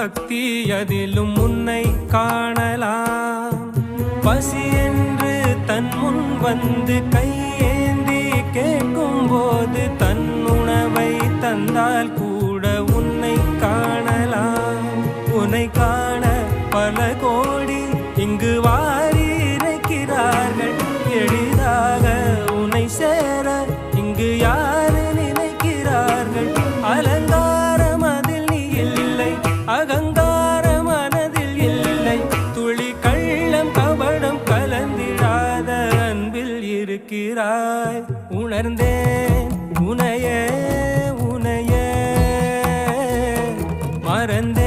பக்தி அதிலும் உன்னை காணலாம். பசி என்று தன் முன் வந்து கையேந்தி கேட்கும் போது தன் உணவை தந்தால் கூட உன்னை காணலாம். உன்னை காண பல கோடி இங்கு வாரி இறைக்கிறார்கள். எளிதாக உன்னை சேர இங்கு யாரு நினைக்கிறார்கள். அலங்காரம் அதில் நீ இல்லை, அகங்கார மனதில் இல்லை. துளி கள்ளம் கபடம் கலந்திடாத அன்பில் இருக்கிறாய். உணர்ந்தேன் உனையே உனையே மறந்தேன்.